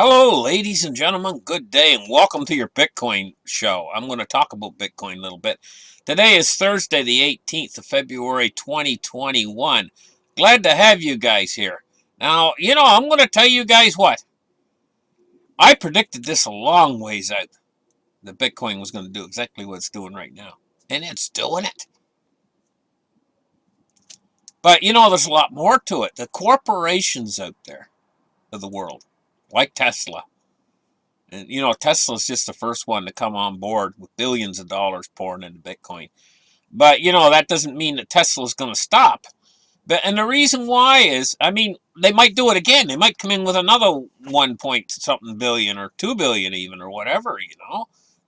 Hello, ladies and gentlemen. Good day and welcome to your Bitcoin show. I'm going to talk about Bitcoin a little bit. Today is Thursday, the 18th of February, 2021. Glad to have you guys here. Now, I'm going to tell you guys what. I predicted this a long ways out. That Bitcoin was going to do exactly what it's doing right now. And it's doing it. But, there's a lot more to it. The corporations out there of the world, like Tesla. And, Tesla's just the first one to come on board with billions of dollars pouring into Bitcoin. But, that doesn't mean that Tesla's going to stop. And the reason why is, they might do it again. They might come in with another 1 point something billion or 2 billion even or whatever,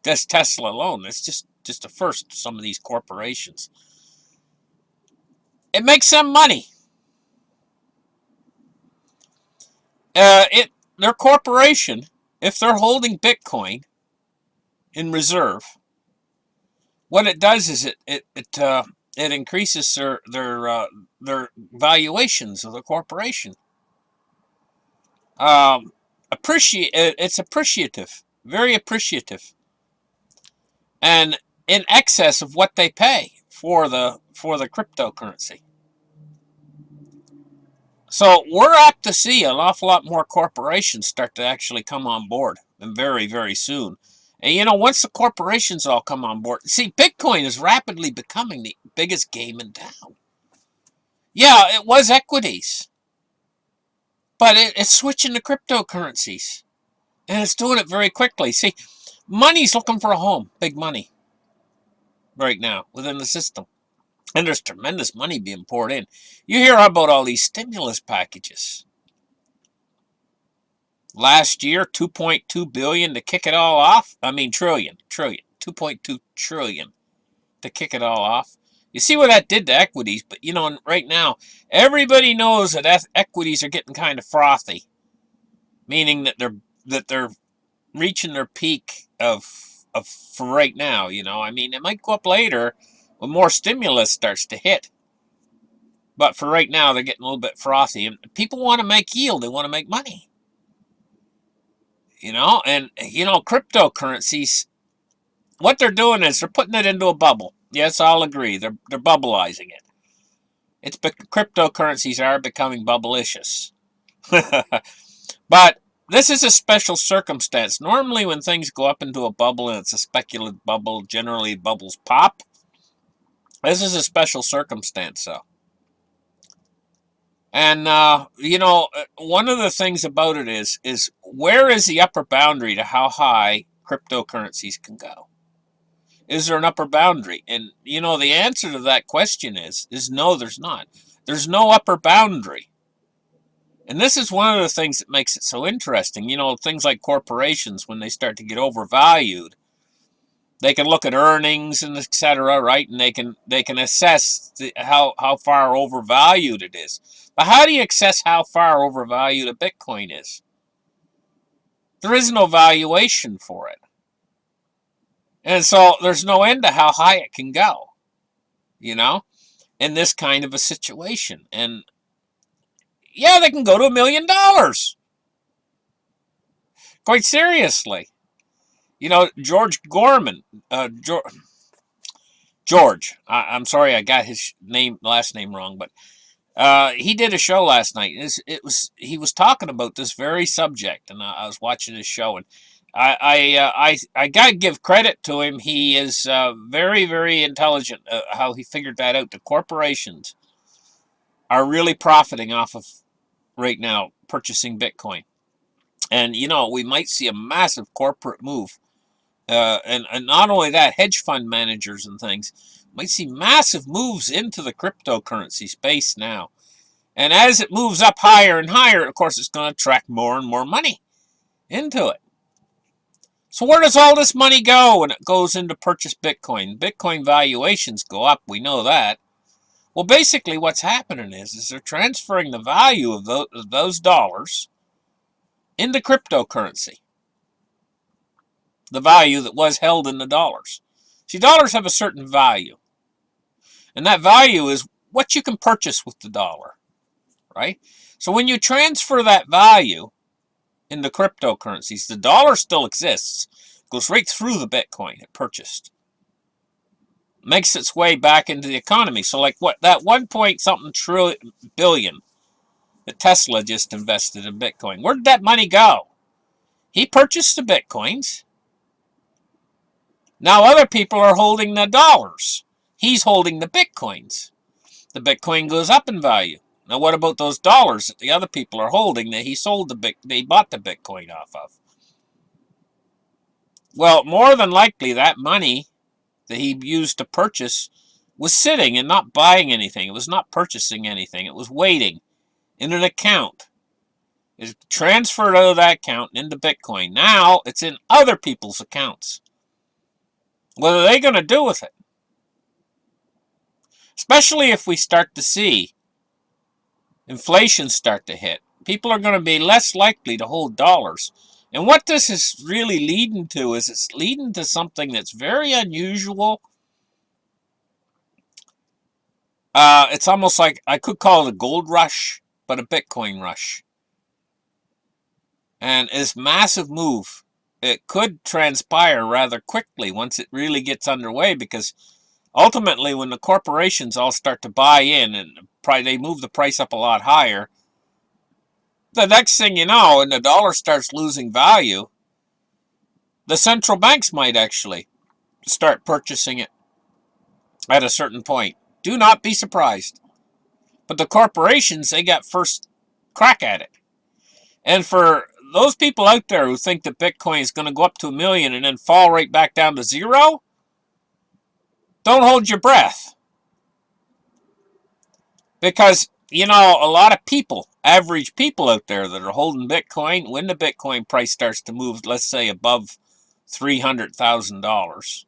Just Tesla alone. It's just the first of some of these corporations. It makes them money. Their corporation, if they're holding Bitcoin in reserve, what it does is it increases their valuations of the corporation. It's appreciative, very appreciative, and in excess of what they pay for the cryptocurrency. So we're apt to see an awful lot more corporations start to actually come on board, and very, very soon. And once the corporations all come on board, see, Bitcoin is rapidly becoming the biggest game in town. Yeah, it was equities, but it's switching to cryptocurrencies, and it's doing it very quickly. See, money's looking for a home, big money, right now within the system. And there's tremendous money being poured in. You hear about all these stimulus packages. Last year, 2.2 billion to kick it all off. Trillion. 2.2 trillion to kick it all off. You see what that did to equities, but right now, everybody knows that equities are getting kind of frothy. Meaning that they're reaching their peak of for right now, it might go up later when more stimulus starts to hit. But for right now, they're getting a little bit frothy. And people want to make yield. They want to make money. And cryptocurrencies, what they're doing is they're putting it into a bubble. Yes, I'll agree. They're bubbleizing it. Cryptocurrencies are becoming bubblicious. But this is a special circumstance. Normally when things go up into a bubble and it's a speculative bubble, generally bubbles pop. This is a special circumstance, though. And, one of the things about it is where is the upper boundary to how high cryptocurrencies can go? Is there an upper boundary? And, the answer to that question is no, there's not. There's no upper boundary. And this is one of the things that makes it so interesting. Things like corporations, when they start to get overvalued, they can look at earnings and etc., right? And they can assess how far overvalued it is. But how do you assess how far overvalued a Bitcoin is? There is no valuation for it. And so there's no end to how high it can go, in this kind of a situation. And yeah, they can go to $1 million. Quite seriously. George Gorman, George, I'm sorry I got his last name wrong, but he did a show last night. He was talking about this very subject, and I was watching his show, and I gotta give credit to him. He is very, very intelligent. How he figured that out. The corporations are really profiting off of right now purchasing Bitcoin, and we might see a massive corporate move. And not only that, hedge fund managers and things might see massive moves into the cryptocurrency space now. And as it moves up higher and higher, of course, it's going to attract more and more money into it. So where does all this money go when it goes into purchase Bitcoin? Bitcoin valuations go up. We know that. Well, basically what's happening is they're transferring the value of those dollars into cryptocurrency. The value that was held in the dollars. See, dollars have a certain value. And that value is what you can purchase with the dollar. Right? So when you transfer that value in the cryptocurrencies. The dollar still exists. Goes right through the Bitcoin it purchased. Makes its way back into the economy. So like what, that 1 point something billion that Tesla just invested in Bitcoin, where did that money go? He purchased the Bitcoins. Now other people are holding the dollars. He's holding the Bitcoins. The Bitcoin goes up in value. Now what about those dollars that the other people are holding that he sold they bought the Bitcoin off of? Well, more than likely that money that he used to purchase was sitting and not buying anything. It was not purchasing anything. It was waiting in an account. It's transferred out of that account into Bitcoin. Now it's in other people's accounts. What are they going to do with it? Especially if we start to see inflation start to hit. People are going to be less likely to hold dollars. And what this is really leading to is it's leading to something that's very unusual. It's almost like, I could call it a gold rush, but a Bitcoin rush. And this massive move, it could transpire rather quickly once it really gets underway, because ultimately when the corporations all start to buy in and they move the price up a lot higher, the next thing you know, and the dollar starts losing value, the central banks might actually start purchasing it at a certain point. Do not be surprised. But the corporations, they got first crack at it. And for those people out there who think that Bitcoin is going to go up to 1 million and then fall right back down to zero, don't hold your breath. Because, you know, a lot of people, average people out there that are holding Bitcoin, when the Bitcoin price starts to move, let's say, above $300,000,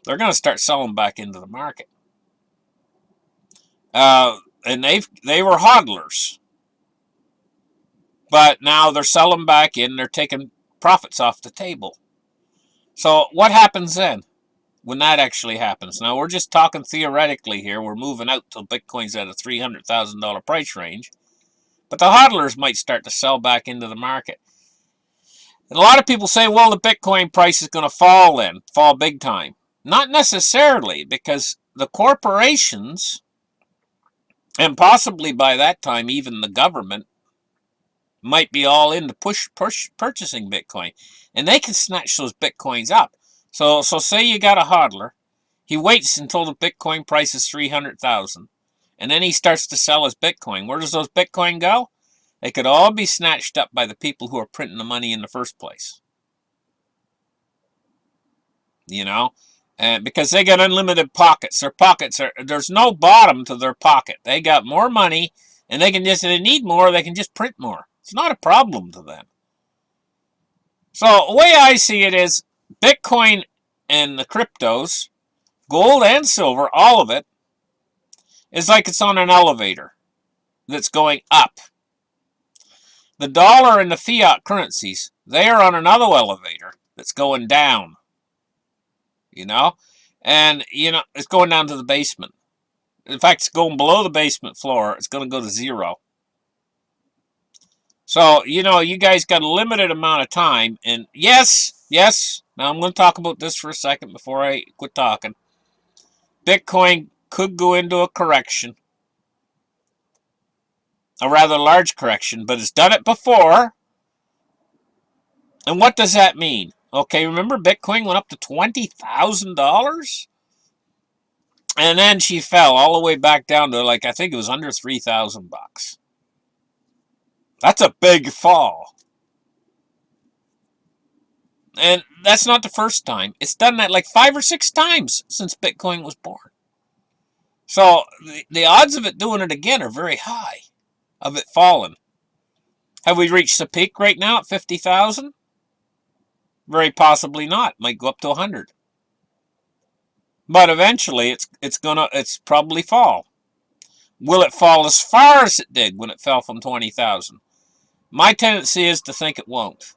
they're going to start selling back into the market. And they were hodlers. But now they're selling back in, they're taking profits off the table. So what happens then when that actually happens? Now we're just talking theoretically here. We're moving out till Bitcoin's at a $300,000 price range. But the hodlers might start to sell back into the market. And a lot of people say, well, the Bitcoin price is going to fall then, fall big time. Not necessarily, because the corporations, and possibly by that time even the government, might be all into purchasing Bitcoin. And they can snatch those Bitcoins up. So say you got a hodler. He waits until the Bitcoin price is 300,000. And then he starts to sell his Bitcoin. Where does those Bitcoin go? They could all be snatched up by the people who are printing the money in the first place. You know? Because they got unlimited pockets. There's no bottom to their pocket. They got more money, and they can just, if they need more, they can just print more. It's not a problem to them. So the way I see it is Bitcoin and the cryptos, gold and silver, all of it, is like it's on an elevator that's going up. The dollar and the fiat currencies, they are on another elevator that's going down. You know? And, you know, it's going down to the basement. In fact, it's going below the basement floor. It's going to go to zero. So, you know, you guys got a limited amount of time. And yes, now I'm going to talk about this for a second before I quit talking. Bitcoin could go into a correction. A rather large correction, but it's done it before. And what does that mean? Okay, remember Bitcoin went up to $20,000? And then she fell all the way back down to, like, I think it was under 3,000 bucks. That's a big fall. And that's not the first time. It's done that like 5 or 6 times since Bitcoin was born. So the odds of it doing it again are very high, of it falling. Have we reached the peak right now at 50,000? Very possibly not. Might go up to 100. But eventually it's probably fall. Will it fall as far as it did when it fell from 20,000? My tendency is to think it won't.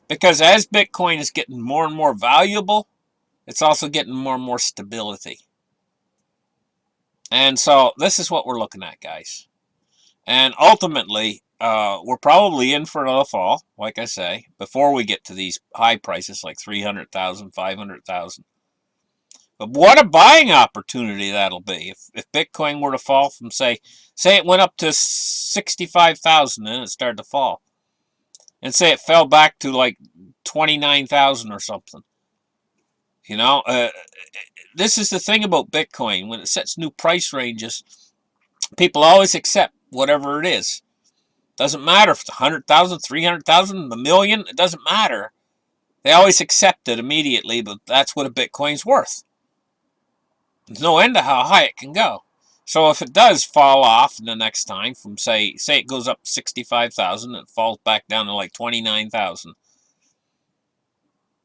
Because as Bitcoin is getting more and more valuable, it's also getting more and more stability. And so this is what we're looking at, guys. And ultimately, we're probably in for another fall, like I say, before we get to these high prices like 300,000, 500,000. But what a buying opportunity that'll be if Bitcoin were to fall from say it went up to 65,000 and it started to fall, and say it fell back to like 29,000 or something. You know, this is the thing about Bitcoin. When it sets new price ranges, people always accept whatever it is. Doesn't matter if it's 100,000, 300,000, a million, it doesn't matter. They always accept it immediately, but that's what a Bitcoin's worth. There's no end to how high it can go. So if it does fall off the next time from say it goes up 65,000 and it falls back down to like 29,000.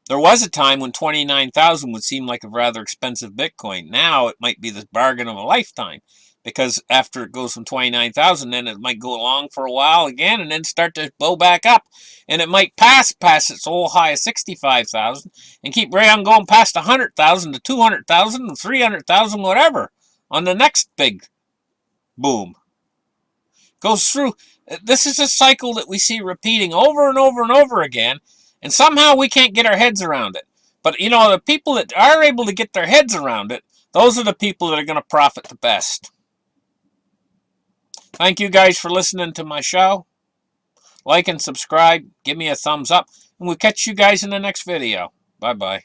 There was a time when 29,000 would seem like a rather expensive Bitcoin. Now it might be the bargain of a lifetime, because after it goes from 29,000, then it might go along for a while again and then start to blow back up, and it might pass its old high of 65,000 and keep right on going past 100,000 to 200,000 and 300,000, whatever, on the next big boom. Goes through. This is a cycle that we see repeating over and over and over again, and somehow we can't get our heads around it. But, you know, the people that are able to get their heads around it, those are the people that are going to profit the best. Thank you guys for listening to my show. Like and subscribe. Give me a thumbs up. And we'll catch you guys in the next video. Bye-bye.